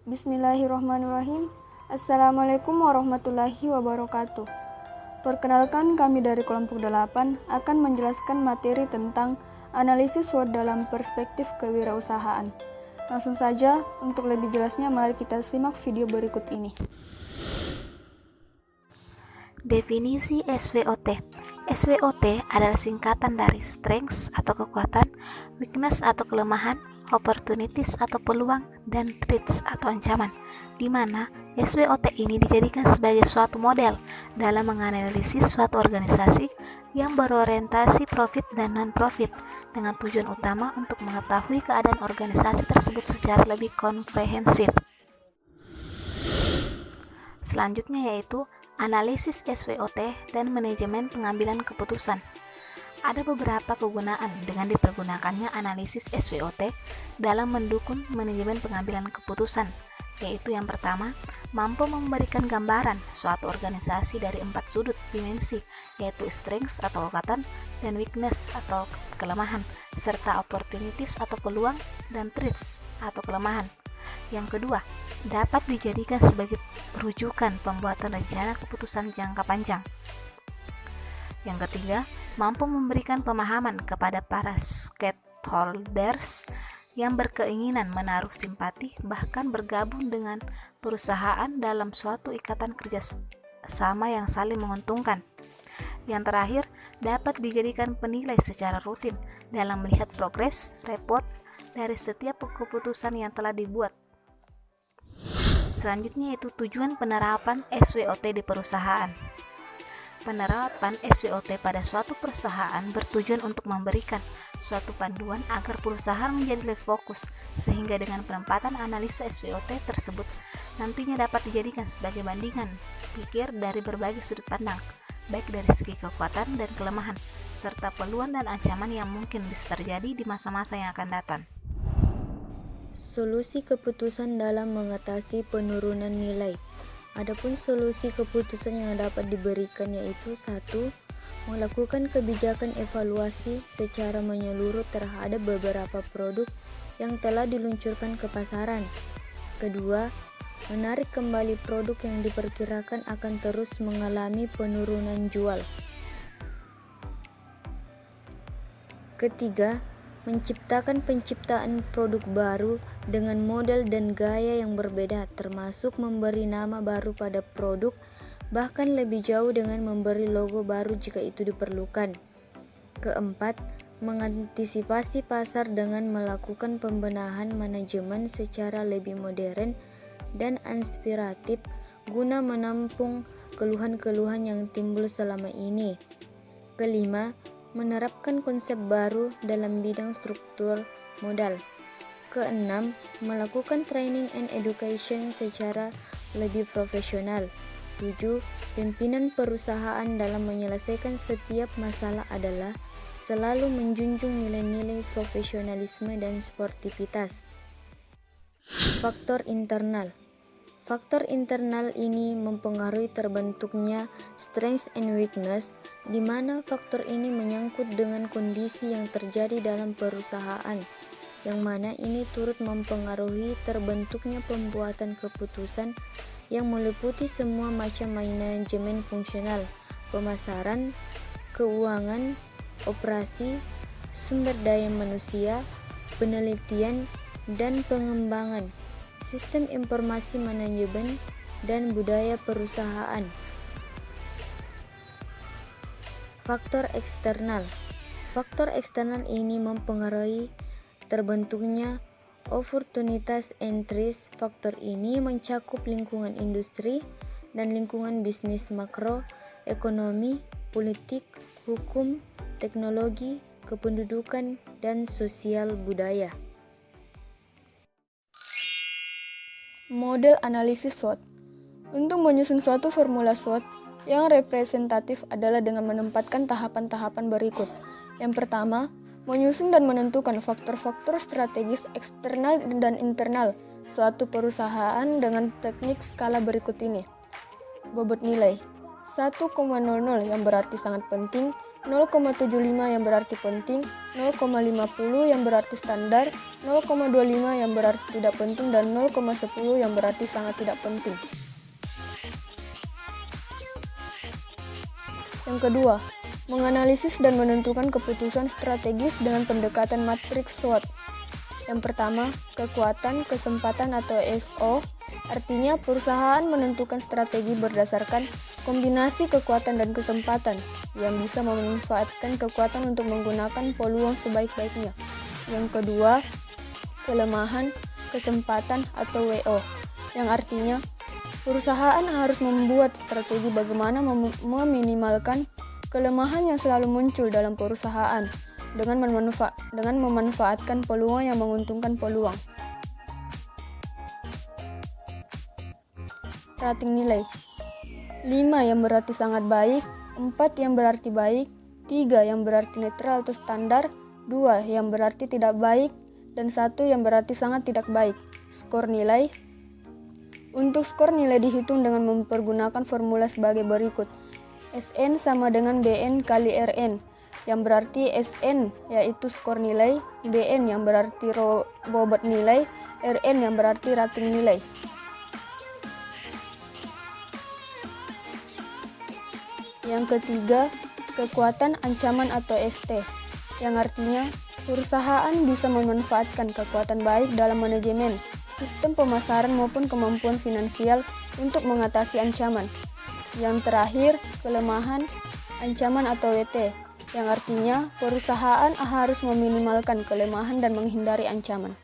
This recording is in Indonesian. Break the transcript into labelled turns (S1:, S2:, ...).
S1: Bismillahirrahmanirrahim. Assalamualaikum warahmatullahi wabarakatuh. Perkenalkan, kami dari kelompok 8 akan menjelaskan materi tentang analisis SWOT dalam perspektif kewirausahaan. Langsung saja, untuk lebih jelasnya mari kita simak video berikut ini.
S2: Definisi SWOT. SWOT adalah singkatan dari strengths atau kekuatan, weakness atau kelemahan, opportunities atau peluang, dan threats atau ancaman, di mana SWOT ini dijadikan sebagai suatu model dalam menganalisis suatu organisasi yang berorientasi profit dan non-profit dengan tujuan utama untuk mengetahui keadaan organisasi tersebut secara lebih komprehensif. Selanjutnya yaitu analisis SWOT dan manajemen pengambilan keputusan. Ada beberapa kegunaan dengan dipergunakannya analisis SWOT dalam mendukung manajemen pengambilan keputusan, yaitu yang pertama, mampu memberikan gambaran suatu organisasi dari 4 sudut dimensi, yaitu strengths atau kekuatan, dan weakness atau kelemahan, serta opportunities atau peluang, dan threats atau kelemahan. Yang kedua, dapat dijadikan sebagai rujukan pembuatan rencana keputusan jangka panjang. Yang ketiga, mampu memberikan pemahaman kepada para stakeholders yang berkeinginan menaruh simpati bahkan bergabung dengan perusahaan dalam suatu ikatan kerjasama yang saling menguntungkan. Yang terakhir, dapat dijadikan penilai secara rutin dalam melihat progres report dari setiap keputusan yang telah dibuat. Selanjutnya yaitu tujuan penerapan SWOT di perusahaan. Penerapan SWOT pada suatu perusahaan bertujuan untuk memberikan suatu panduan agar perusahaan menjadi lebih fokus, sehingga dengan penempatan analisa SWOT tersebut nantinya dapat dijadikan sebagai bandingan pikir dari berbagai sudut pandang, baik dari segi kekuatan dan kelemahan, serta peluang dan ancaman yang mungkin bisa terjadi di masa-masa yang akan datang.
S3: Solusi keputusan dalam mengatasi penurunan nilai. Adapun solusi keputusan yang dapat diberikan yaitu 1. Melakukan kebijakan evaluasi secara menyeluruh terhadap beberapa produk yang telah diluncurkan ke pasaran. Kedua, menarik kembali produk yang diperkirakan akan terus mengalami penurunan jual. Ketiga, menciptakan penciptaan produk baru dengan model dan gaya yang berbeda, termasuk memberi nama baru pada produk, bahkan lebih jauh dengan memberi logo baru jika itu diperlukan. Keempat, mengantisipasi pasar dengan melakukan pembenahan manajemen secara lebih modern dan inspiratif guna menampung keluhan-keluhan yang timbul selama ini. Kelima, menerapkan konsep baru dalam bidang struktur modal. Keenam, melakukan training and education secara lebih profesional. 7. Pimpinan perusahaan dalam menyelesaikan setiap masalah adalah selalu menjunjung nilai-nilai profesionalisme dan sportivitas. Faktor internal. Faktor internal ini mempengaruhi terbentuknya strengths and weakness, di mana faktor ini menyangkut dengan kondisi yang terjadi dalam perusahaan, yang mana ini turut mempengaruhi terbentuknya pembuatan keputusan yang meliputi semua macam manajemen fungsional, pemasaran, keuangan, operasi, sumber daya manusia, penelitian, dan pengembangan, sistem informasi manajemen, dan budaya perusahaan. Faktor eksternal. Faktor eksternal ini mempengaruhi terbentuknya opportunities and threats. Faktor ini mencakup lingkungan industri dan lingkungan bisnis makro, ekonomi, politik, hukum, teknologi, kependudukan, dan sosial budaya.
S1: Model analisis SWOT. Untuk menyusun suatu formula SWOT yang representatif adalah dengan menempatkan tahapan-tahapan berikut. Yang pertama, menyusun dan menentukan faktor-faktor strategis eksternal dan internal suatu perusahaan dengan teknik skala berikut ini. Bobot nilai 1,00 yang berarti sangat penting, 0,75 yang berarti penting, 0,50 yang berarti standar, 0,25 yang berarti tidak penting, dan 0,10 yang berarti sangat tidak penting. Yang kedua, menganalisis dan menentukan keputusan strategis dengan pendekatan matriks SWOT. Yang pertama, kekuatan, kesempatan atau SO, artinya perusahaan menentukan strategi berdasarkan kombinasi kekuatan dan kesempatan yang bisa memanfaatkan kekuatan untuk menggunakan peluang sebaik-baiknya. Yang kedua, kelemahan, kesempatan atau WO, yang artinya perusahaan harus membuat strategi bagaimana meminimalkan kelemahan yang selalu muncul dalam perusahaan dengan memanfaatkan peluang yang menguntungkan peluang. Rating nilai 5 yang berarti sangat baik, 4 yang berarti baik, 3 yang berarti netral atau standar, 2 yang berarti tidak baik, dan 1 yang berarti sangat tidak baik. Skor nilai. Untuk skor nilai dihitung dengan mempergunakan formula sebagai berikut. SN sama dengan BN kali RN, yang berarti SN yaitu skor nilai, BN yang berarti bobot nilai, RN yang berarti rating nilai. Yang ketiga, kekuatan ancaman atau ST, yang artinya perusahaan bisa memanfaatkan kekuatan baik dalam manajemen, sistem pemasaran maupun kemampuan finansial untuk mengatasi ancaman. Yang terakhir, kelemahan, ancaman atau WT, yang artinya perusahaan harus meminimalkan kelemahan dan menghindari ancaman.